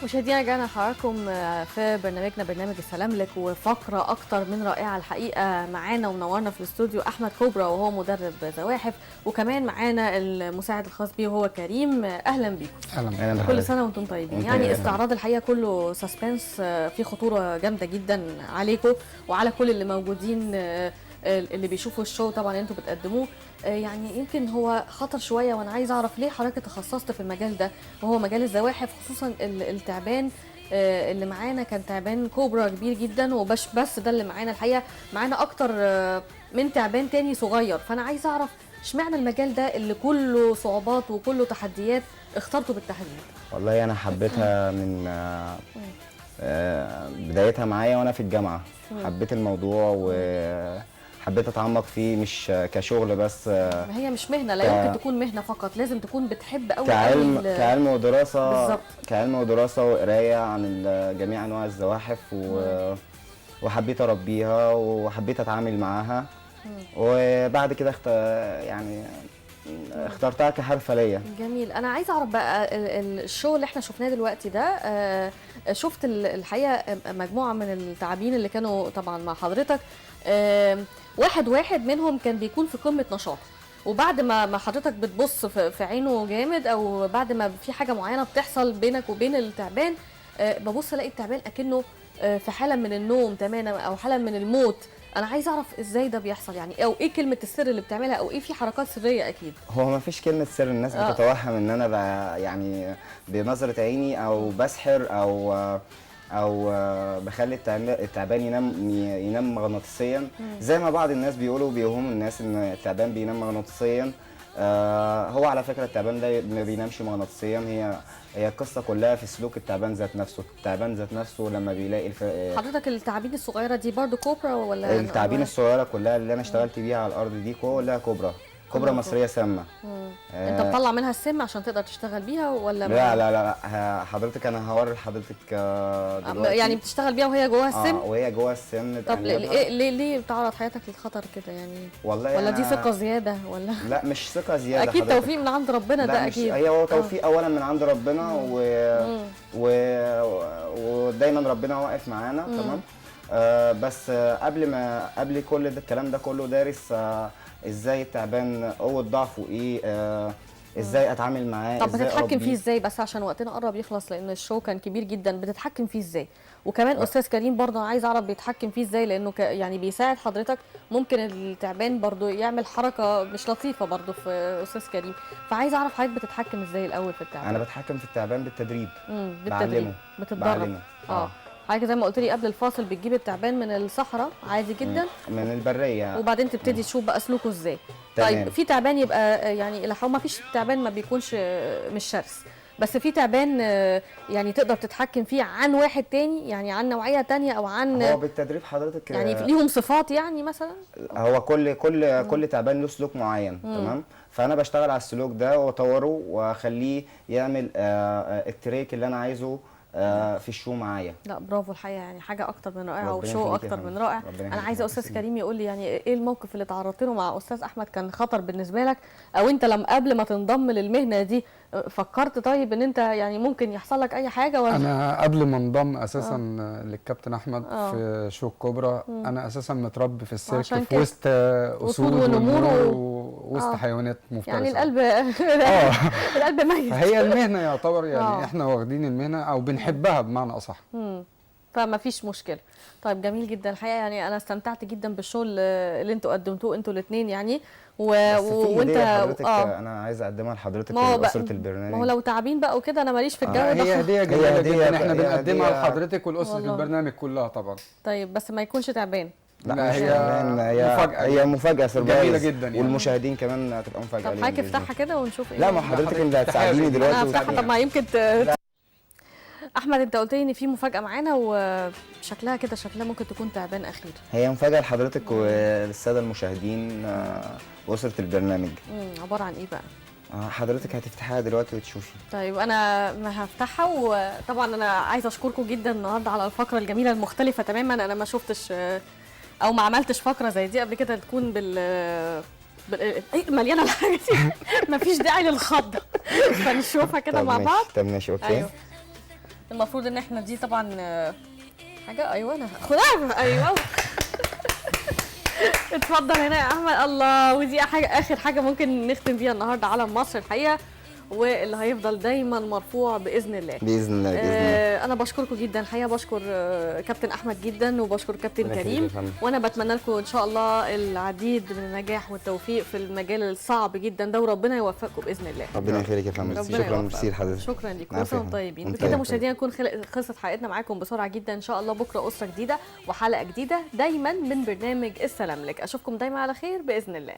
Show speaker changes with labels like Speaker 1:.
Speaker 1: مشاهدينا رجعنا لحضراتكم في برنامجنا برنامج السلام لك، وفقره اكتر من رائعه الحقيقه. معانا ومنورنا في الاستوديو احمد كوبرا وهو مدرب زواحف، وكمان معانا المساعد الخاص بيه وهو كريم. اهلا بيكم.
Speaker 2: اهلا
Speaker 1: كل سنه وانتم طيبين. يعني استعراض الحقيقه كله سسبنس، فيه خطوره جامده جدا عليكم وعلى كل اللي موجودين اللي بيشوفوا الشو طبعا انتوا بتقدموه. يعني يمكن هو خطر شويه، وانا عايز اعرف ليه حضرتك تخصصت في المجال ده وهو مجال الزواحف، خصوصا التعبان اللي معانا كان تعبان كوبرا كبير جدا، وبس ده اللي معانا الحقيقه. معانا اكتر من تعبان تاني صغير، فانا عايز اعرف اشمعنى المجال ده اللي كله صعوبات وكله تحديات اخترته بالتحديد؟
Speaker 2: والله انا حبيتها من بدايتها معايا وانا في الجامعه. حبيت الموضوع وحبيت اتعمق فيه، مش كشغل بس.
Speaker 1: ما هي مش مهنه، لا يمكن تكون مهنه فقط، لازم تكون بتحب قوي
Speaker 2: كعلم ودراسه.
Speaker 1: بالظبط.
Speaker 2: كعلم ودراسه وقرايه عن جميع انواع الزواحف وحبيت اربيها وحبيت اتعامل معاها. وبعد كده اخترتها كحرفه ليا.
Speaker 1: جميل. انا عايزه اعرف بقى الشو اللي احنا شفناه دلوقتي ده، شفت الحقيقه مجموعه من التعابين اللي كانوا طبعا مع حضرتك. واحد منهم كان بيكون في قمه نشاطه، وبعد ما حضرتك بتبص في عينه جامد، او بعد ما في حاجه معينه بتحصل بينك وبين التعبان، ببص الاقي التعبان اكنه في حاله من النوم تماما او حاله من الموت. انا عايز اعرف ازاي ده بيحصل، يعني او ايه كلمه السر اللي بتعملها، او ايه في حركات سريه اكيد.
Speaker 2: هو ما فيش كلمه سر. الناس بتتوهم ان انا يعني بنظره عيني او بسحر او بخلي التعبان ينام مغناطيسيا، زي ما بعض الناس بيقولوا، بيوهموا الناس ان التعبان بينام مغناطيسيا. هو على فكره التعبان ده ما بينامش مغناطيسيا. هي القصه كلها في سلوك التعبان ذات نفسه. التعبان ذات نفسه لما بيلاقي
Speaker 1: حضرتك التعابين الصغيره دي برضو كوبرا ولا؟
Speaker 2: التعابين الصغيره كلها اللي انا اشتغلت بيها على الارض دي كلها كوبرا مصريه سامه.
Speaker 1: انت بتطلع منها السم عشان تقدر تشتغل بيها ولا؟
Speaker 2: لا حضرتك انا هوري لحضرتك دلوقتي.
Speaker 1: يعني بتشتغل بيها وهي جواها السم؟
Speaker 2: وهي جواها السم.
Speaker 1: طب ليه بتعرض حياتك للخطر كده يعني؟
Speaker 2: والله
Speaker 1: ولا دي ثقه زياده ولا؟
Speaker 2: لا مش ثقه زياده،
Speaker 1: اكيد توفيق من عند ربنا. ده اكيد
Speaker 2: هو توفيق اولا من عند ربنا ودايما ربنا واقف معانا. تمام. بس قبل كل ده الكلام ده كله دارس ازاي التعبان قوه ضعفه ايه، ازاي اتعامل معاه.
Speaker 1: طب بتتحكم فيه ازاي؟ بس عشان وقتنا قرب يخلص لان الشو كان كبير جدا. بتتحكم فيه ازاي؟ وكمان استاذ كريم برضه عايز اعرف بيتحكم فيه ازاي، لانه يعني بيساعد حضرتك. ممكن التعبان برضه يعمل حركه مش لطيفه برضه في استاذ كريم، فعايز اعرف حضرتك بتتحكم ازاي الاول في التعبان؟
Speaker 2: انا بتحكم في التعبان بالتدريب.
Speaker 1: بالتدريب بتتدرب. حضرتك زي ما قلت لي قبل الفاصل بتجيب التعبان من الصحراء عادي جدا،
Speaker 2: من البريه،
Speaker 1: وبعدين تبتدي تشوف بقى سلوكه ازاي.
Speaker 2: تمام.
Speaker 1: طيب في تعبان يبقى يعني ما فيش تعبان ما بيكونش مش شرس، بس في تعبان يعني تقدر تتحكم فيه عن واحد تاني، يعني عن نوعيه تانيه او عن
Speaker 2: هو بالتدريب حضرتك
Speaker 1: يعني ليهم صفات يعني مثلا.
Speaker 2: هو كل تعبان له سلوك معين. تمام. فانا بشتغل على السلوك ده واطوره واخليه يعمل التريك اللي انا عايزه في الشو معايا.
Speaker 1: لا برافو الحقيقه، يعني حاجه اكتر من رائعه وشو اكتر من رائع. انا عايزه استاذ كريم يقول لي يعني ايه الموقف اللي تعرضت له مع استاذ احمد كان خطر بالنسبه لك، او انت قبل ما تنضم للمهنه دي فكرت طيب ان انت يعني ممكن يحصل لك اي حاجه ولا؟
Speaker 3: انا قبل ما انضم اساسا للكابتن احمد في شو الكوبرا، انا اساسا متربي في السيرك في وسط اسود ونمور ووسط حيوانات مفترسه.
Speaker 1: يعني القلب القلب ميت.
Speaker 3: فهي المهنه يعتبر يعني احنا واخدين المهنه او بنحبها بمعنى اصح.
Speaker 1: فما فيش مشكله. طيب جميل جدا الحقيقه، يعني انا استمتعت جدا بالشغل اللي انتوا قدمتوه انتوا الاثنين يعني.
Speaker 2: وانت حضرتك انا عايز اقدمها لحضرتك لاسره البرنامج.
Speaker 1: ما هو لو تعبين بقى وكده انا ماليش في الجو ده.
Speaker 3: هي هديه جميله جدا احنا بنقدمها لحضرتك ولاسره البرنامج كلها طبعا.
Speaker 1: طيب بس ما يكونش تعبان.
Speaker 2: لا هي مفاجاه سربرايز
Speaker 3: جميله جدا يعني.
Speaker 2: والمشاهدين كمان هتبقى مفاجاه.
Speaker 1: طب حضرتك افتحها كده ونشوف ايه.
Speaker 2: لا ما حضرتك اللي هتساعديني دلوقتي.
Speaker 1: انا افتحها. طب ما يمكن احمد انت قلت لي ان في مفاجاه معانا وشكلها كده ممكن تكون تعبان اخير.
Speaker 2: هي مفاجاه لحضرتك وللساده المشاهدين واسره البرنامج.
Speaker 1: عباره عن ايه بقى؟
Speaker 2: حضرتك هتفتحها دلوقتي وتشوفي.
Speaker 1: طيب انا ما هفتحها. وطبعا انا عايزه اشكركم جدا النهارده على الفقره الجميله المختلفه تماما. انا ما شفتش او ما عملتش فقره زي دي قبل كده تكون مليانه الحاجات دي. مفيش داعي للخض. فنشوفها كده مع بعض.
Speaker 2: طب ماشي اوكي. أيوه.
Speaker 1: المفروض ان احنا دي طبعا حاجه. ايوه انا هاخدها. ايوه اتفضل هنا يا احمد. الله، ودي اخر حاجه ممكن نختم بيها النهارده، علم مصر الحقيقه، واللي هيفضل دايما مرفوع باذن الله.
Speaker 2: باذن الله باذن الله.
Speaker 1: انا بشكركم جدا الحقيقه، بشكر كابتن احمد جدا، وبشكر كابتن كريم، وانا بتمنى لكم ان شاء الله العديد من النجاح والتوفيق في المجال الصعب جدا ده، وربنا يوفقكم باذن الله.
Speaker 2: ربنا يخليك يا فندم. شكرا ميرسي لحضرتك.
Speaker 1: شكرا لكم، كل سنه وانتم طيبين. بكده مشاهدينا نكون خلصت حلقتنا معاكم بسرعه جدا. ان شاء الله بكره اسره جديده وحلقه جديده دايما من برنامج السلام لك. اشوفكم دايما على خير باذن الله.